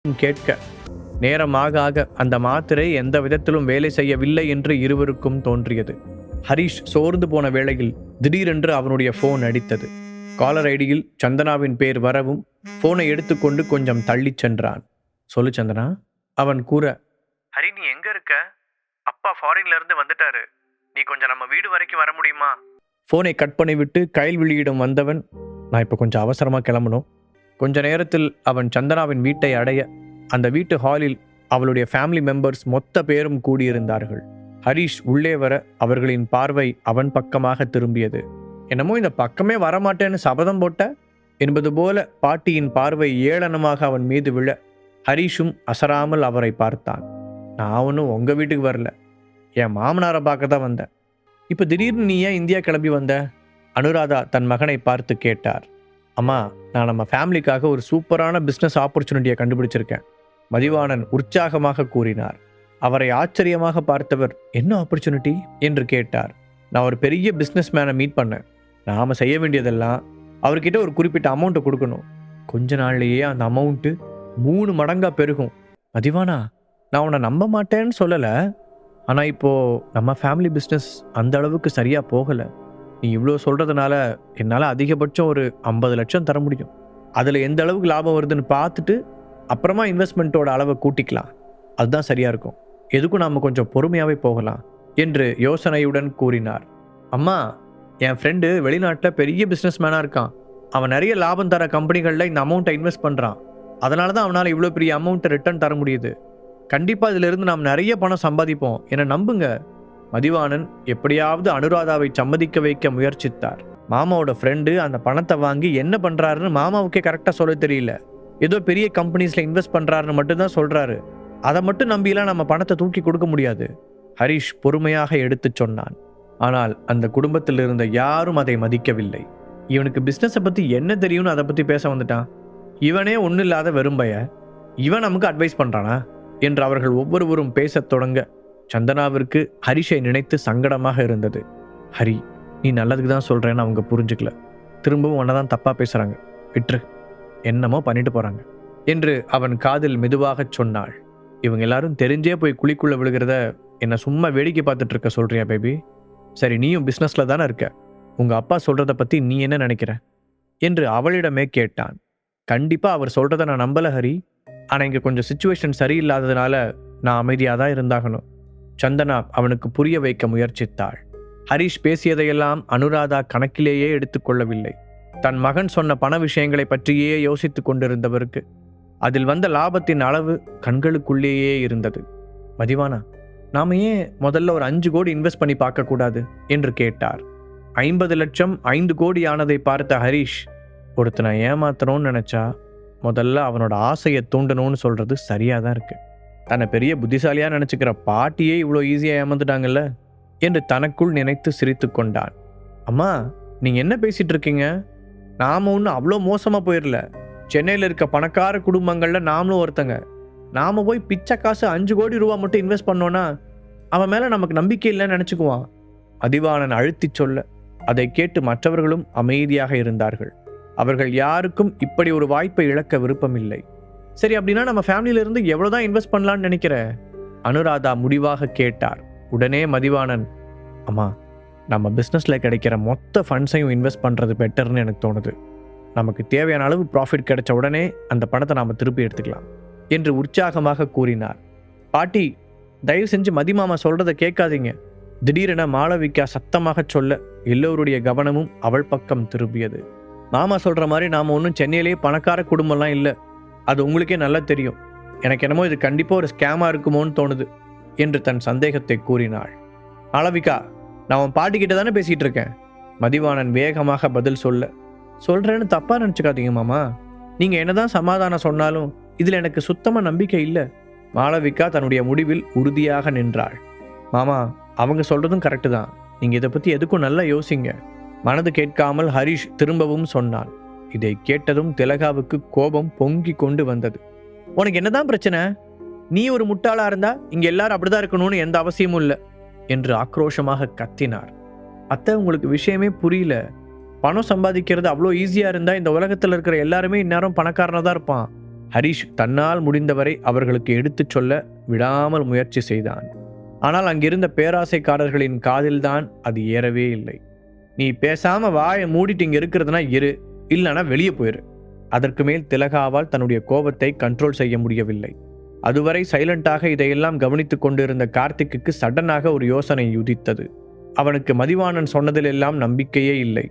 கேட்க நேரமாக ஆக அந்த மாத்திரை எந்த விதத்திலும் வேலை செய்யவில்லை என்று இருவருக்கும் தோன்றியது. ஹரிஷ் சோர்ந்து போன வேளையில் திடீரென்று அவனுடைய போன் அடித்தது. காலர் ஐடியில் சந்தனாவின் பேர் வரவும் போனை எடுத்துக்கொண்டு கொஞ்சம் தள்ளிச் சென்றான். சொல்லு சந்தனா, அவன் கூற. ஹரி, நீ எங்க இருக்க? அப்பா ஃபாரின்ல இருந்து வந்துட்டாரு. நீ கொஞ்சம் நம்ம வீடு வரைக்கும் வர முடியுமா? போனை கட் பண்ணிவிட்டு கைல்விழியிடம் வந்தவன், நான் இப்போ கொஞ்சம் அவசரமா கிளம்பணும். கொஞ்ச நேரத்தில் அவன் சந்தனாவின் வீட்டை அடைய அந்த வீட்டு ஹாலில் அவளுடைய ஃபேமிலி மெம்பர்ஸ் மொத்த பேரும் கூடியிருந்தார்கள். ஹரிஷ் உள்ளே வர அவர்களின் பார்வை அவன் பக்கமாக திரும்பியது. என்னமோ இந்த பக்கமே வரமாட்டேன்னு சபதம் போட்ட என்பது போல பாட்டியின் பார்வை ஏளனமாக அவன் மீது விழ ஹரிஷும் அசராமல் அவரை பார்த்தான். நான் ஒன்றும் உங்கள் வீட்டுக்கு வரல, என் மாமனாரை பார்க்க தான் வந்தேன். இப்போ திடீர்னு நீ ஏன் இந்தியா கிளம்பி வந்த? அனுராதா தன் மகனை பார்த்து கேட்டார். அம்மா, நான் நம்ம ஃபேமிலிக்காக ஒரு சூப்பரான பிஸ்னஸ் ஆப்பர்ச்சுனிட்டியை கண்டுபிடிச்சிருக்கேன், மதிவாணன் உற்சாகமாக கூறினார். அவரை ஆச்சரியமாக பார்த்தவர், என்ன ஆப்பர்ச்சுனிட்டி என்று கேட்டார். நான் ஒரு பெரிய பிஸ்னஸ் மேனை மீட் பண்ணேன். நாம் செய்ய வேண்டியதெல்லாம் அவர்கிட்ட ஒரு குறிப்பிட்ட அமௌண்ட்டை கொடுக்கணும். கொஞ்ச நாள்லேயே அந்த அமௌண்ட்டு 3 மடங்காக பெருகும். மதிவானா, நான் உன்னை நம்ப மாட்டேன்னு சொல்லலை, ஆனால் இப்போது நம்ம ஃபேமிலி பிஸ்னஸ் அந்த அளவுக்கு சரியாக போகலை. நீ இவ்வளோ சொல்கிறதுனால என்னால் அதிகபட்சம் ஒரு 50 லட்சம் தர முடியும். அதில் எந்த அளவுக்கு லாபம் வருதுன்னு பார்த்துட்டு அப்புறமா இன்வெஸ்ட்மெண்ட்டோட அளவை கூட்டிக்கலாம். அதுதான் சரியாக இருக்கும். எதுக்கும் நாம் கொஞ்சம் பொறுமையாகவே போகலாம் என்று யோசனையுடன் கூறினார். அம்மா, என் ஃப்ரெண்டு வெளிநாட்டில் பெரிய பிஸ்னஸ் மேனாக இருக்கான். அவன் நிறைய லாபம் தர கம்பெனிகளில் இந்த அமௌண்ட்டை இன்வெஸ்ட் பண்ணுறான். அதனால தான் அவனால் இவ்வளோ பெரிய அமௌண்ட்டை ரிட்டர்ன் தர முடியுது. கண்டிப்பாக இதிலிருந்து நாம் நிறைய பணம் சம்பாதிப்போம், என்னை நம்புங்க. மதிவாணன் எப்படியாவது அனுராதாவை சம்மதிக்க வைக்க முயற்சித்தார். மாமாவோட ஃப்ரெண்டு அந்த பணத்தை வாங்கி என்ன பண்ணுறாருன்னு மாமாவுக்கே கரெக்டாக சொல்ல தெரியல. ஏதோ பெரிய கம்பெனிஸில் இன்வெஸ்ட் பண்ணுறாருன்னு மட்டும்தான் சொல்கிறாரு. அதை மட்டும் நம்பிலாம் நம்ம பணத்தை தூக்கி கொடுக்க முடியாது, ஹரிஷ் பொறுமையாக எடுத்து சொன்னான். ஆனால் அந்த குடும்பத்தில் இருந்த யாரும் அதை மதிக்கவில்லை. இவனுக்கு பிஸ்னஸை பற்றி என்ன தெரியும்னு அதை பற்றி பேச வந்துட்டான். இவனே ஒன்றும் இல்லாத வெறும்பைய, இவன் நமக்கு அட்வைஸ் பண்ணுறானா என்று அவர்கள் ஒவ்வொருவரும் பேசத் தொடங்க சந்தனாவிற்கு ஹரிஷை நினைத்து சங்கடமாக இருந்தது. ஹரி, நீ நல்லதுக்கு தான் சொல்கிறேன்னு அவங்க புரிஞ்சுக்கல, திரும்பவும் ஒன்றை தான் தப்பாக பேசுகிறாங்க, விட்டுரு, என்னமோ பண்ணிட்டு போகிறாங்க என்று அவன் காதில் மெதுவாக சொன்னாள். இவங்க எல்லாரும் தெரிஞ்சே போய் குழிக்குள்ளே விழுகிறத என்னை சும்மா வேடிக்கை பார்த்துட்டு இருக்க சொல்கிறியா பேபி? சரி, நீயும் பிஸ்னஸில் தானே இருக்க, உங்கள் அப்பா சொல்கிறத பற்றி நீ என்ன நினைக்கிற என்று அவளிடமே கேட்டான். கண்டிப்பாக அவர் சொல்கிறத நான் நம்பலை ஹரி, ஆனால் இங்கே கொஞ்சம் சிச்சுவேஷன் சரியில்லாததுனால நான் அமைதியாக தான் இருந்தாகணும். சந்தனா அவனுக்கு புரிய வைக்க முயற்சித்தாள். ஹரிஷ் பேசியதையெல்லாம் அனுராதா கணக்கிலேயே எடுத்துக்கொள்ளவில்லை. தன் மகன் சொன்ன பண விஷயங்களை பற்றியே யோசித்து கொண்டிருந்தவருக்கு அதில் வந்த லாபத்தின் அளவு கண்களுக்குள்ளேயே இருந்தது. மதிவானா, நாம் ஏன் முதல்ல ஒரு 5 கோடி இன்வெஸ்ட் பண்ணி பார்க்கக்கூடாது என்று கேட்டார். 50 லட்சம் 5 கோடி ஆனதை பார்த்த ஹரிஷ், ஒருத்தனை ஏமாத்தணும்னு நினச்சா முதல்ல அவனோட ஆசையை தூண்டணும்னு சொல்கிறது சரியாக தான் இருக்குது. தன்னை பெரிய புத்திசாலியாக நினச்சிக்கிற பாட்டியே இவ்வளோ ஈஸியாக ஏமாந்துட்டாங்கல்ல என்று தனக்குள் நினைத்து சிரித்து கொண்டான். அம்மா, நீங்கள் என்ன பேசிகிட்டு இருக்கீங்க? நாம் ஒன்றும் அவ்வளோ மோசமாக போயிடல. சென்னையில் இருக்க பணக்கார குடும்பங்களில் நாமளும் ஒருத்தங்க. நாம் போய் பிச்சை காசு 5 கோடி ரூபா மட்டும் இன்வெஸ்ட் பண்ணோன்னா அவன் மேலே நமக்கு நம்பிக்கை இல்லைன்னு நினச்சிக்குவான். மதிவாணன் அழுத்தி சொல்ல அதை கேட்டு மற்றவர்களும் அமைதியாக இருந்தார்கள். அவர்கள் யாருக்கும் இப்படி ஒரு வாய்ப்பை இழக்க விருப்பமில்லை. சரி, அப்படின்னா நம்ம ஃபேமிலியிலிருந்து எவ்வளோதான் இன்வெஸ்ட் பண்ணலான்னு நினைக்கிற? அனுராதா முடிவாக கேட்டார். உடனே மதிவாணன், அம்மா, நம்ம பிஸ்னஸில் கிடைக்கிற மொத்த ஃபண்ட்ஸையும் இன்வெஸ்ட் பண்ணுறது பெட்டர்னு எனக்கு தோணுது. நமக்கு தேவையான அளவு ப்ராஃபிட் கிடைச்ச உடனே அந்த பணத்தை நாம் திருப்பி எடுத்துக்கலாம் என்று உற்சாகமாக கூறினார். பாட்டி, தயவு செஞ்சு மதிமாமா சொல்கிறத கேட்காதீங்க. திடீரென மாளவிகா சத்தமாக சொல்ல எல்லோருடைய கவனமும் அவள் பக்கம் திரும்பியது. மாமா சொல்கிற மாதிரி நாம் ஒன்றும் சென்னையிலேயே பணக்கார குடும்பம்லாம் இல்லை, அது உங்களுக்கே நல்லா தெரியும். எனக்கு என்னமோ இது கண்டிப்பாக ஒரு ஸ்கேமாக இருக்குமோன்னு தோணுது என்று தன் சந்தேகத்தை கூறினாள். மாளவிகா, நான் உன் பாட்டிக்கிட்ட தானே பேசிகிட்டு இருக்கேன். மதிவாணன் வேகமாக பதில் சொல்கிறேன்னு தப்பாக நினச்சிக்காதீங்க மாமா. நீங்கள் என்னதான் சமாதானம் சொன்னாலும் இதில் எனக்கு சுத்தமாக நம்பிக்கை இல்லை. மாளவிகா தன்னுடைய முடிவில் உறுதியாக நின்றாள். மாமா, அவங்க சொல்கிறதும் கரெக்டு தான். நீங்கள் இதை பற்றி எதுக்கும் நல்லா யோசிங்க. மனது கேட்காமல் ஹரிஷ் திரும்பவும் சொன்னான். இதை கேட்டதும் திலகாவுக்கு கோபம் பொங்கி கொண்டு வந்தது. உனக்கு என்னதான் பிரச்சனை? நீ ஒரு முட்டாளா இருந்தா இங்க எல்லாரும் அப்படிதான் இருக்கணும்னு எந்த அவசியமும் இல்லை என்று ஆக்ரோஷமாக கத்தினார். அத்தை, உங்களுக்கு விஷயமே புரியல. பணம் சம்பாதிக்கிறது அவ்வளோ ஈஸியா இருந்தா இந்த உலகத்தில் இருக்கிற எல்லாருமே இந்நேரம் பணக்காரனா தான் இருப்பான். ஹரிஷ் தன்னால் முடிந்தவரை அவர்களுக்கு எடுத்துச் சொல்ல விடாமல் முயற்சி செய்தான். ஆனால் அங்கிருந்த பேராசைக்காரர்களின் காதில்தான் அது ஏறவே இல்லை. நீ பேசாம வாயை மூடிட்டு இங்க இருக்கிறதுனா இரு, இல்லைனா வெளியே போயிரு. அதற்கு மேல் திலகாவால் தன்னுடைய கோபத்தை கண்ட்ரோல் செய்ய முடியவில்லை. அதுவரை சைலண்டாக இதையெல்லாம் கவனித்துக் கொண்டிருந்த கார்த்திக்கு சடனாக ஒரு யோசனை உதித்தது. அவனுக்கு மதிவாணன் சொன்னதிலெல்லாம் நம்பிக்கையே இல்லை.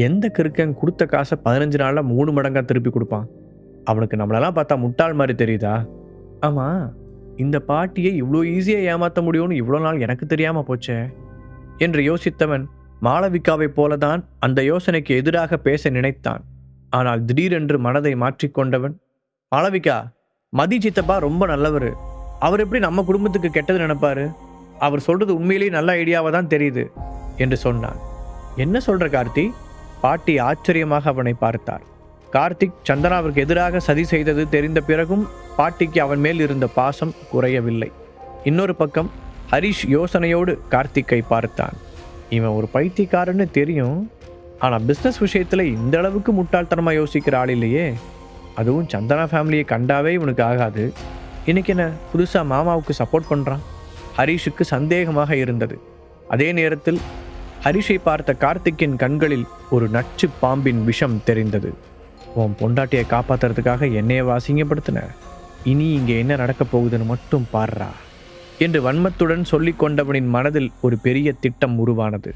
எந்த கிறுக்கன் கொடுத்த காசை 15 நாள்ல 3 மடங்கா திருப்பி கொடுப்பான்? அவனுக்கு நம்மளெல்லாம் பார்த்தா முட்டாள் மாதிரி தெரியுதா? ஆமா, இந்த பாட்டியை இவ்வளோ ஈஸியாக ஏமாற்ற முடியும்னு இவ்வளோ நாள் எனக்கு தெரியாம போச்சே என்று யோசித்தவன் மாளவிகாவைப் போலதான் அந்த யோசனைக்கு எதிராக பேச நினைத்தான். ஆனால் திடீரென்று மனதை மாற்றிக்கொண்டவன், மாளவிகா, மதி சித்தப்பா ரொம்ப நல்லவர். அவர் எப்படி நம்ம குடும்பத்துக்கு கெட்டது நினைப்பாரு? அவர் சொல்றது உண்மையிலேயே நல்ல ஐடியாவாக தான் தெரியுது என்று சொன்னான். என்ன சொல்ற கார்த்தி? பாட்டி ஆச்சரியமாக அவனை பார்த்தார். கார்த்திக் சந்தனாவிற்கு எதிராக சதி செய்தது தெரிந்த பிறகும் பாட்டிக்கு அவன் மேல் இருந்த பாசம் குறையவில்லை. இன்னொரு பக்கம் ஹரிஷ் யோசனையோடு கார்த்திக்கை பார்த்தான். இவன் ஒரு பைத்தியக்காரன்னு தெரியும், ஆனால் பிஸ்னஸ் விஷயத்தில் இந்த அளவுக்கு முட்டாள்தனமாக யோசிக்கிற ஆள் இல்லையே. அதுவும் சந்தனா ஃபேமிலியை கண்டாவே இவனுக்கு ஆகாது. இன்னைக்கு என்ன புதுசாக மாமாவுக்கு சப்போர்ட் பண்ணுறான்? ஹரிஷுக்கு சந்தேகமாக இருந்தது. அதே நேரத்தில் ஹரிஷை பார்த்த கார்த்திக்கின் கண்களில் ஒரு நச்சு பாம்பின் விஷம் தெரிந்தது. உன் பொண்டாட்டியை காப்பாற்றுறதுக்காக என்னைய அசிங்கப்படுத்தின, இனி இங்கே என்ன நடக்கப் போகுதுன்னு மட்டும் பாருடா என்று வன்மத்துடன் சொல்லிக் கொண்டவனின் மனதில் ஒரு பெரிய திட்டம் உருவானது.